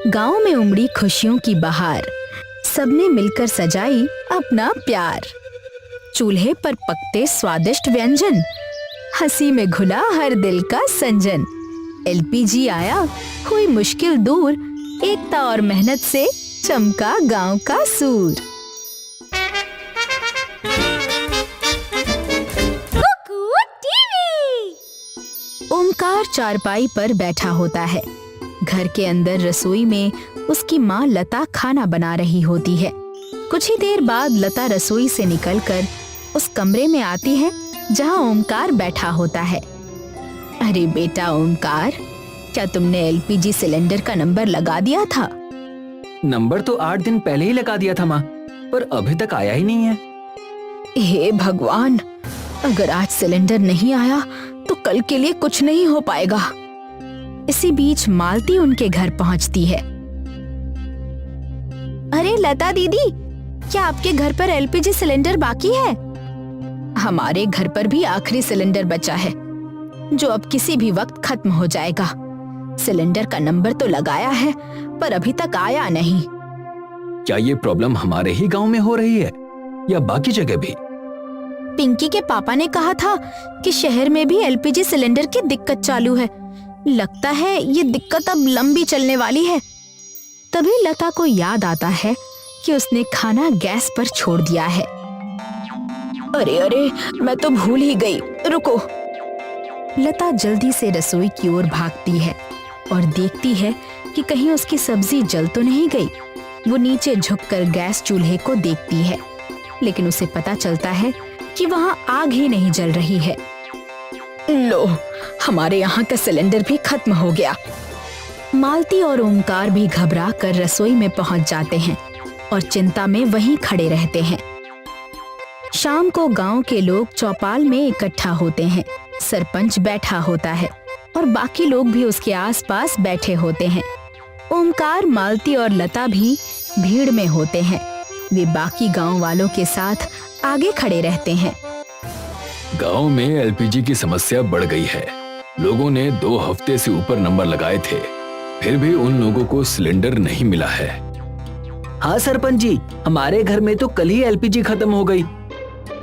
गांव में उमड़ी खुशियों की बहार, सबने मिलकर सजाई अपना प्यार। चूल्हे पर पकते स्वादिष्ट व्यंजन, हंसी में घुला हर दिल का संजन। एलपीजी आया, हुई मुश्किल दूर, एकता और मेहनत से चमका गांव का सूर। ओमकार चारपाई पर बैठा होता है। घर के अंदर रसोई में उसकी माँ लता खाना बना रही होती है। कुछ ही देर बाद लता रसोई से निकलकर उस कमरे में आती है जहाँ ओमकार बैठा होता है। अरे बेटा ओमकार, क्या तुमने एलपीजी सिलेंडर का नंबर लगा दिया था? नंबर तो 8 दिन पहले ही लगा दिया था माँ, पर अभी तक आया ही नहीं है। हे भगवान, अगर आज सिलेंडर नहीं आया तो कल के लिए कुछ नहीं हो पाएगा। इसी बीच मालती उनके घर पहुंचती है। अरे लता दीदी, क्या आपके घर पर एलपीजी सिलेंडर बाकी है? हमारे घर पर भी आखिरी सिलेंडर बचा है, जो अब किसी भी वक्त खत्म हो जाएगा। सिलेंडर का नंबर तो लगाया है, पर अभी तक आया नहीं। क्या ये प्रॉब्लम हमारे ही गांव में हो रही है या बाकी जगह भी? पिंकी के पापा ने कहा था कि शहर में भी एलपीजी सिलेंडर की दिक्कत चालू है। लगता है ये दिक्कत अब लंबी चलने वाली है। तभी लता को याद आता है कि उसने खाना गैस पर छोड़ दिया है। अरे अरे, मैं तो भूल ही गई, रुको। लता जल्दी से रसोई की ओर भागती है और देखती है कि कहीं उसकी सब्जी जल तो नहीं गई। वो नीचे झुककर गैस चूल्हे को देखती है, लेकिन उसे पता चलता है कि वहाँ आग ही नहीं जल रही है। लो, हमारे यहाँ का सिलेंडर भी खत्म हो गया। मालती और ओमकार भी घबरा कर रसोई में पहुंच जाते हैं और चिंता में वहीं खड़े रहते हैं। शाम को गांव के लोग चौपाल में इकट्ठा होते हैं। सरपंच बैठा होता है और बाकी लोग भी उसके आसपास बैठे होते हैं। ओमकार, मालती और लता भी भीड़ में होते हैं। वे बाकी गांव वालों के साथ आगे खड़े रहते हैं। गांव में एलपीजी की समस्या बढ़ गई है। लोगों ने 2 हफ्ते से ऊपर नंबर लगाए थे, फिर भी उन लोगों को सिलेंडर नहीं मिला है। हाँ सरपंच जी, हमारे घर में तो कल ही एलपीजी खत्म हो गई।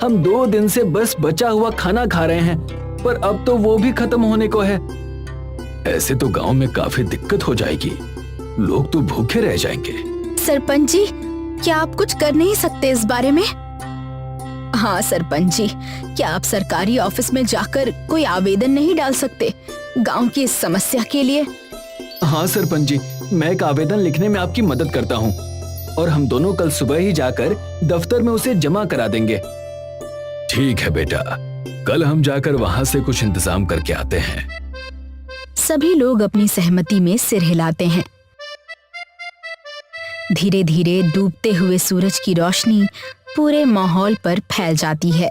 हम 2 दिन से बस बचा हुआ खाना खा रहे हैं, पर अब तो वो भी खत्म होने को है। ऐसे तो गांव में काफी दिक्कत हो जाएगी, लोग तो भूखे रह जाएंगे। सरपंच जी, क्या आप कुछ कर नहीं सकते इस बारे में? हाँ सरपंच जी, क्या आप सरकारी ऑफिस में जाकर कोई आवेदन नहीं डाल सकते गांव की इस समस्या के लिए? हाँ सरपंच जी, मैं एक आवेदन लिखने में आपकी मदद करता हूँ और हम दोनों कल सुबह ही जाकर दफ्तर में उसे जमा करा देंगे। ठीक है बेटा, कल हम जाकर वहाँ से कुछ इंतजाम करके आते हैं। सभी लोग अपनी सहमति में सिर हिलाते हैं। धीरे धीरे डूबते हुए सूरज की रोशनी पूरे माहौल पर फैल जाती है।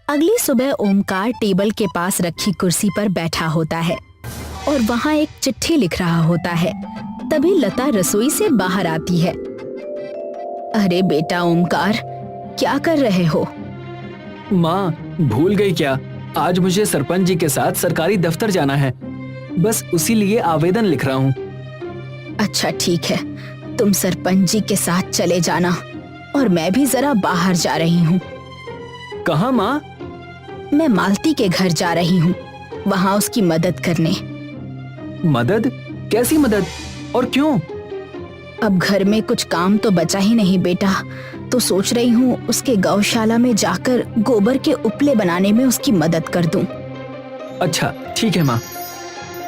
अगली सुबह ओमकार टेबल के पास रखी कुर्सी पर बैठा होता है और वहाँ एक चिट्ठी लिख रहा होता है। तभी लता रसोई से बाहर आती है। अरे बेटा ओमकार, क्या कर रहे हो? माँ, भूल गई क्या? आज मुझे सरपंच जी के साथ सरकारी दफ्तर जाना है, बस उसी लिए आवेदन लिख रहा हूँ। अच्छा ठीक है, तुम सरपंच जी के साथ चले जाना और मैं भी जरा बाहर जा रही हूँ। कहाँ माँ? मैं मालती के घर जा रही हूँ, वहाँ उसकी मदद करने। मदद? कैसी मदद और क्यों? अब घर में कुछ काम तो बचा ही नहीं बेटा, तो सोच रही हूँ उसके गौशाला में जाकर गोबर के उपले बनाने में उसकी मदद कर दूं। अच्छा ठीक है माँ।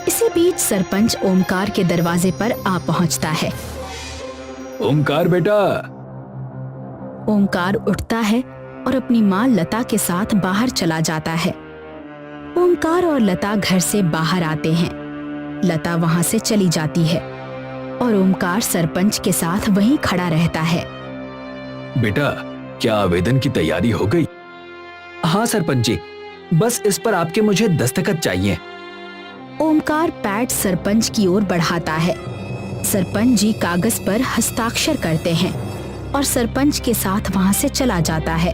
इसी बीच सरपंच ओमकार के दरवाजे पर आ पहुँचता है। ओमकार बेटा। ओमकार उठता है और अपनी माँ लता के साथ बाहर चला जाता है। ओमकार और लता घर से बाहर आते हैं। लता वहाँ से चली जाती है और ओमकार सरपंच के साथ वहीं खड़ा रहता है। बेटा, क्या आवेदन की तैयारी हो गई? हाँ सरपंच जी, बस इस पर आपके मुझे दस्तखत चाहिए। ओमकार पैड सरपंच की ओर बढ़ाता है। सरपंच जी कागज पर हस्ताक्षर करते हैं और सरपंच के साथ वहां से चला जाता है।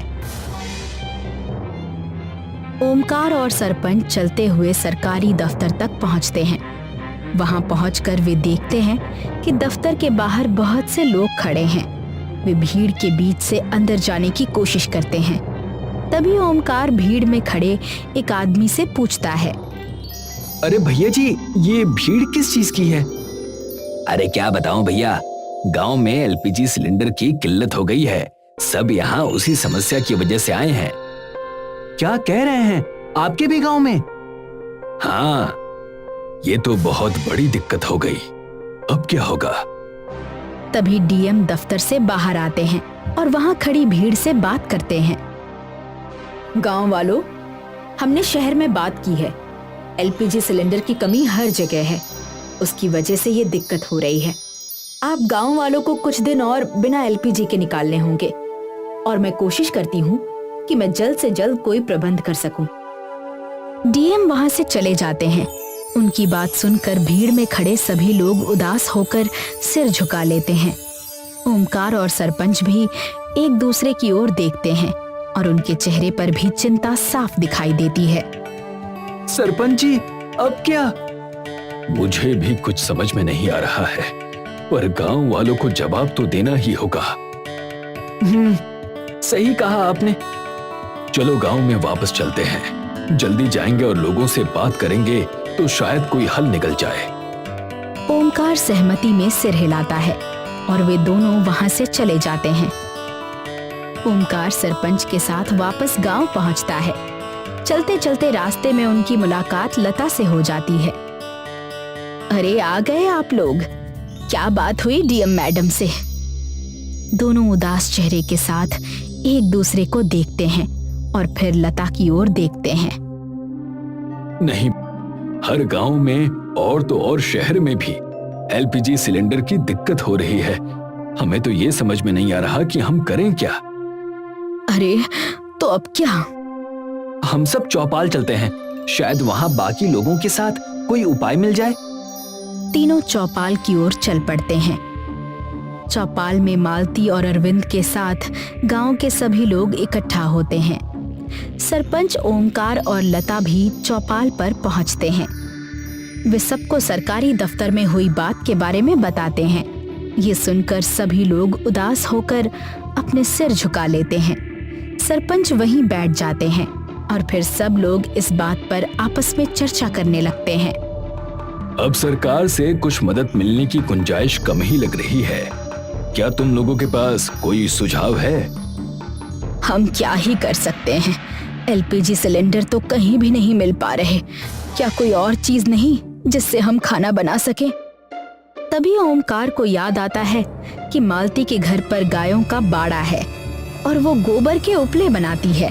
ओमकार और सरपंच चलते हुए सरकारी दफ्तर तक पहुंचते हैं। वहां पहुंचकर वे देखते हैं कि दफ्तर के बाहर बहुत से लोग खड़े हैं। वे भीड़ के बीच से अंदर जाने की कोशिश करते हैं। तभी ओमकार भीड़ में खड़े एक आदमी से पूछता है, अरे भैया जी, ये भीड़ किस चीज की है? अरे क्या बताऊं भैया, गांव में एलपीजी सिलेंडर की किल्लत हो गई है। सब यहाँ उसी समस्या की वजह से आए हैं। क्या कह रहे हैं? आपके भी गांव में? हाँ, ये तो बहुत बड़ी दिक्कत हो गई। अब क्या होगा? तभी डीएम दफ्तर से बाहर आते हैं और वहां खड़ी भीड़ से बात करते हैं। गांव वालों, हमने शहर में बात की है। एलपीजी सिलेंडर की कमी हर जगह है, उसकी वजह से ये दिक्कत हो रही है। आप गांव वालों को कुछ दिन और बिना एलपीजी के निकालने होंगे और मैं कोशिश करती हूँ कि मैं जल्द से जल्द कोई प्रबंध कर सकूं। डीएम वहां से चले जाते हैं। उनकी बात सुनकर भीड़ में खड़े सभी लोग उदास होकर सिर झुका लेते हैं। ओमकार और सरपंच भी एक दूसरे की ओर देखते हैं और उनके चेहरे पर भी चिंता साफ दिखाई देती है। सरपंच जी, अब क्या? मुझे भी कुछ समझ में नहीं आ रहा है, पर गांव वालों को जवाब तो देना ही होगा। सही कहा आपने। चलो गांव में वापस चलते हैं। जल्दी जाएंगे और लोगों से बात करेंगे तो शायद कोई हल निकल जाए। ओमकार सहमति में सिर हिलाता है और वे दोनों वहां से चले जाते हैं। ओमकार सरपंच के साथ वापस गांव पहुंचता है। चलते चलते रास्ते में उनकी मुलाकात लता से हो जाती है। अरे आ गए आप लोग, क्या बात हुई डीएम मैडम से? दोनों उदास चेहरे के साथ एक दूसरे को देखते हैं और फिर लता की ओर देखते हैं। नहीं, हर गांव में और तो और शहर में भी एलपीजी सिलेंडर की दिक्कत हो रही है। हमें तो ये समझ में नहीं आ रहा कि हम करें क्या। अरे तो अब क्या? हम सब चौपाल चलते हैं, शायद वहां बाकी लोगों के साथ कोई उपाय मिल जाए। तीनों चौपाल की ओर चल पड़ते हैं। चौपाल में मालती और अरविंद के साथ गांव के सभी लोग इकट्ठा होते हैं। सरपंच ओमकार और लता भी चौपाल पर पहुंचते हैं। वे सबको सरकारी दफ्तर में हुई बात के बारे में बताते हैं। ये सुनकर सभी लोग उदास होकर अपने सिर झुका लेते हैं। सरपंच वहीं बैठ जाते हैं और फिर सब लोग इस बात पर आपस में चर्चा करने लगते हैं। अब सरकार से कुछ मदद मिलने की गुंजाइश कम ही लग रही है। क्या तुम लोगों के पास कोई सुझाव है? हम क्या ही कर सकते हैं, एलपीजी सिलेंडर तो कहीं भी नहीं मिल पा रहे। क्या कोई और चीज नहीं जिससे हम खाना बना सकें? तभी ओमकार को याद आता है कि मालती के घर पर गायों का बाड़ा है और वो गोबर के उपले बनाती है।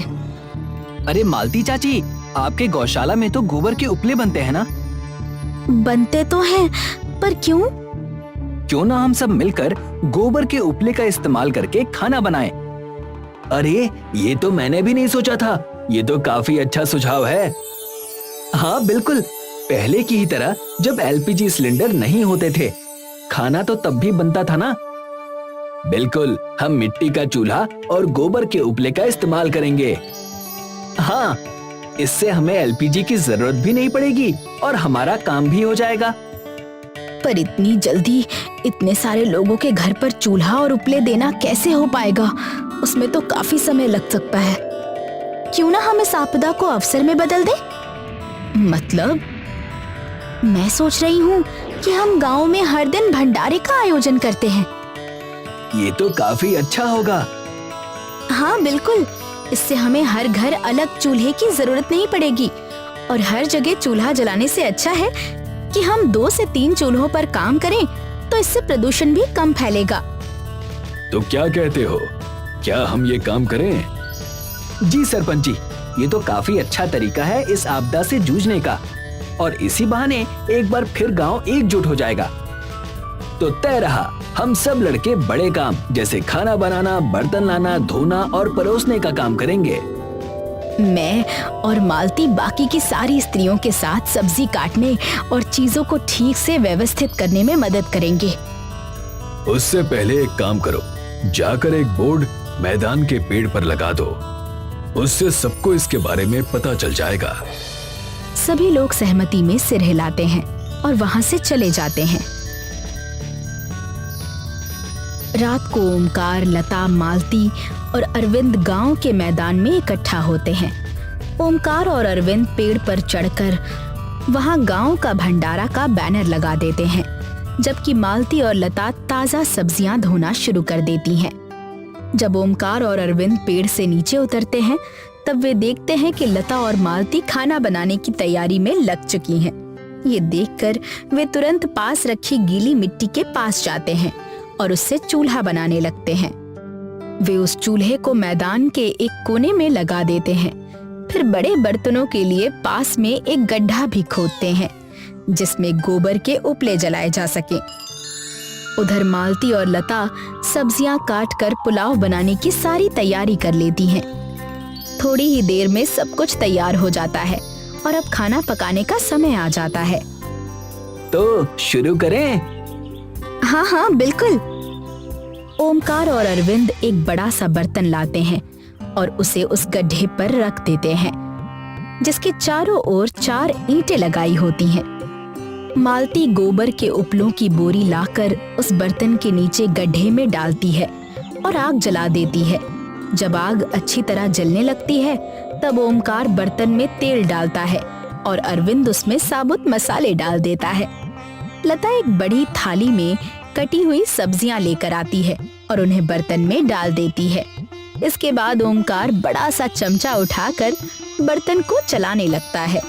अरे मालती चाची, आपके गौशाला में तो गोबर के उपले बनते हैं ना? बनते तो हैं, पर क्यों? क्यों ना हम सब मिलकर गोबर के उपले का इस्तेमाल करके खाना बनाएं? अरे ये तो मैंने भी नहीं सोचा था। ये तो काफी अच्छा सुझाव है। हाँ बिल्कुल, पहले की ही तरह जब एलपीजी सिलेंडर नहीं होते थे, खाना तो तब भी बनता था ना। बिल्कुल, हम मिट्टी का चूल्हा और गोबर के उपले का इस्तेमाल करेंगे। हाँ, इससे हमें एलपीजी की जरूरत भी नहीं पड़ेगी और हमारा काम भी हो जाएगा। पर इतनी जल्दी इतने सारे लोगों के घर पर चूल्हा और उपले देना कैसे हो पाएगा? उसमें तो काफी समय लग सकता है। क्यों ना हम इस आपदा को अवसर में बदल दें? मतलब मैं सोच रही हूँ कि हम गांव में हर दिन भंडारे का आयोजन करते हैं। ये तो काफी अच्छा होगा। हाँ बिल्कुल, इससे हमें हर घर अलग चूल्हे की जरूरत नहीं पड़ेगी और हर जगह चूल्हा जलाने से अच्छा है कि हम 2 से 3 चूल्हों पर काम करें, तो इससे प्रदूषण भी कम फैलेगा। तो क्या कहते हो, क्या हम ये काम करें? जी सरपंच जी, ये तो काफी अच्छा तरीका है इस आपदा से जूझने का और इसी बहाने एक बार फिर गांव एकजुट हो जाएगा। तो तय रहा, हम सब लड़के बड़े काम जैसे खाना बनाना, बर्तन लाना, धोना और परोसने का काम करेंगे। मैं और मालती बाकी की सारी स्त्रियों के साथ सब्जी काटने और चीजों को ठीक से व्यवस्थित करने में मदद करेंगे। उससे पहले एक काम करो, जाकर एक बोर्ड मैदान के पेड़ पर लगा दो। उससे सबको इसके बारे में पता चल जाएगा। सभी लोग सहमति में सिर हिलाते हैं और वहां से चले जाते हैं। रात को ओमकार, लता, मालती और अरविंद गांव के मैदान में इकट्ठा होते हैं। ओमकार और अरविंद पेड़ पर चढ़कर वहां गांव का भंडारा का बैनर लगा देते हैं, जबकि मालती और लता ताजा सब्जियां धोना शुरू कर देती हैं। जब ओमकार और अरविंद पेड़ से नीचे उतरते हैं, तब वे देखते हैं कि लता और मालती खाना बनाने की तैयारी में लग चुकी हैं। ये देखकर वे तुरंत पास रखी गीली मिट्टी के पास जाते हैं और उससे चूल्हा बनाने लगते हैं। वे उस चूल्हे को मैदान के एक कोने में लगा देते हैं। फिर बड़े बर्तनों के लिए पास में एक गड्ढा भी खोदते हैं, जिसमें गोबर के उपले जलाए जा सके। उधर मालती और लता सब्जियां काट कर पुलाव बनाने की सारी तैयारी कर लेती हैं। थोड़ी ही देर में सब कुछ तैयार हो जाता है और अब खाना पकाने का समय आ जाता है। तो शुरू करें? हाँ हाँ बिल्कुल। ओमकार और अरविंद एक बड़ा सा बर्तन लाते हैं और उसे उस गड्ढे पर रख देते हैं, जिसके चारों ओर 4 ईंटें लगाई होती हैं। मालती गोबर के उपलों की बोरी लाकर उस बर्तन के नीचे गड्ढे में डालती है और आग जला देती है। जब आग अच्छी तरह जलने लगती है, तब ओमकार बर्तन में तेल डालता है और अरविंद उसमें साबुत मसाले डाल देता है। लता एक बड़ी थाली में कटी हुई सब्जियां लेकर आती है और उन्हें बर्तन में डाल देती है। इसके बाद ओमकार बड़ा सा चमचा उठाकर बर्तन को चलाने लगता है।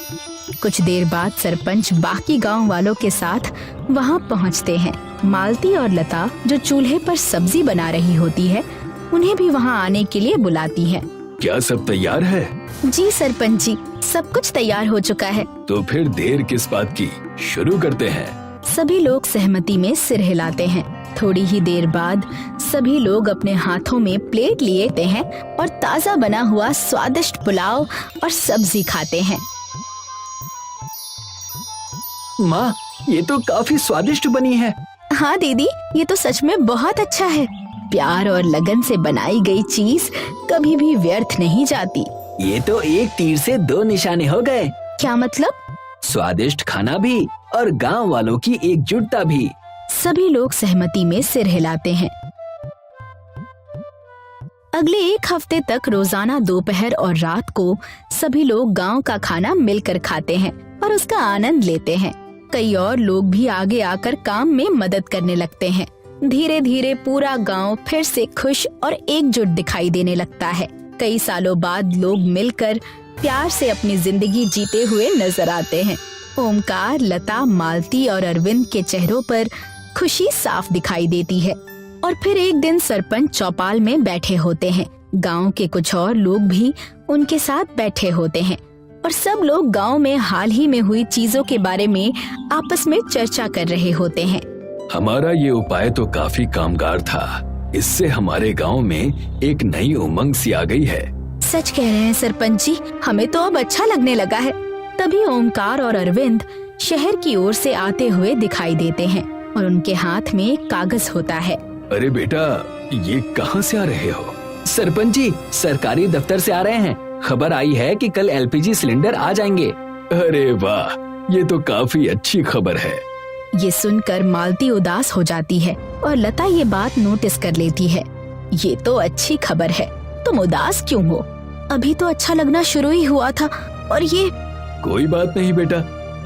कुछ देर बाद सरपंच बाकी गांव वालों के साथ वहां पहुंचते हैं। मालती और लता, जो चूल्हे पर सब्जी बना रही होती है, उन्हें भी वहां आने के लिए बुलाती हैं। क्या सब तैयार है? जी सरपंच जी, सब कुछ तैयार हो चुका है। तो फिर देर किस बात की, शुरू करते हैं। सभी लोग सहमति में सिर हिलाते हैं। थोड़ी ही देर बाद सभी लोग अपने हाथों में प्लेट लिए हैं और ताजा बना हुआ स्वादिष्ट पुलाव और सब्जी खाते हैं। माँ, ये तो काफी स्वादिष्ट बनी है। हाँ दीदी, ये तो सच में बहुत अच्छा है। प्यार और लगन से बनाई गई चीज कभी भी व्यर्थ नहीं जाती। ये तो एक तीर से 2 निशाने हो गए। क्या मतलब? स्वादिष्ट खाना भी और गांव वालों की एकजुटता भी। सभी लोग सहमति में सिर हिलाते हैं। अगले 1 हफ्ते तक रोजाना दोपहर और रात को सभी लोग गांव का खाना मिलकर खाते हैं और उसका आनंद लेते हैं। कई और लोग भी आगे आकर काम में मदद करने लगते हैं। धीरे धीरे पूरा गांव फिर से खुश और एकजुट दिखाई देने लगता है। कई सालों बाद लोग मिलकर प्यार से अपनी जिंदगी जीते हुए नजर आते हैं। ओमकार, लता, मालती और अरविंद के चेहरों पर खुशी साफ दिखाई देती है। और फिर एक दिन सरपंच चौपाल में बैठे होते हैं। गांव के कुछ और लोग भी उनके साथ बैठे होते हैं और सब लोग गांव में हाल ही में हुई चीजों के बारे में आपस में चर्चा कर रहे होते हैं। हमारा ये उपाय तो काफी कामगार था। इससे हमारे गांव में एक नई उमंग सी आ गई है। सच कह रहे हैं सरपंच जी, हमें तो अब अच्छा लगने लगा है। तभी ओमकार और अरविंद शहर की ओर से आते हुए दिखाई देते हैं और उनके हाथ में एक कागज होता है। अरे बेटा, ये कहाँ से आ रहे हो? सरपंच जी, सरकारी दफ्तर से आ रहे हैं। खबर आई है कि कल एलपीजी सिलेंडर आ जाएंगे। अरे वाह, ये तो काफी अच्छी खबर है। ये सुनकर मालती उदास हो जाती है और लता ये बात नोटिस कर लेती है। ये तो अच्छी खबर है, तुम उदास क्यों हो? अभी तो अच्छा लगना शुरू ही हुआ था और ये। कोई बात नहीं बेटा,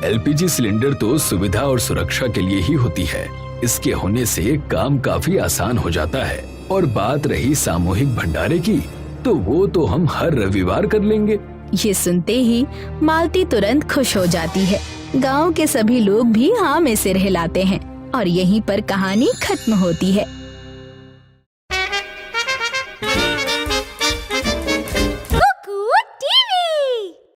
एलपीजी सिलेंडर तो सुविधा और सुरक्षा के लिए ही होती है। इसके होने से काम काफी आसान हो जाता है। और बात रही सामूहिक भंडारे की, तो वो तो हम हर रविवार कर लेंगे। ये सुनते ही मालती तुरंत खुश हो जाती है। गांव के सभी लोग भी हाँ में सिर हिलाते हैं और यहीं पर कहानी खत्म होती है।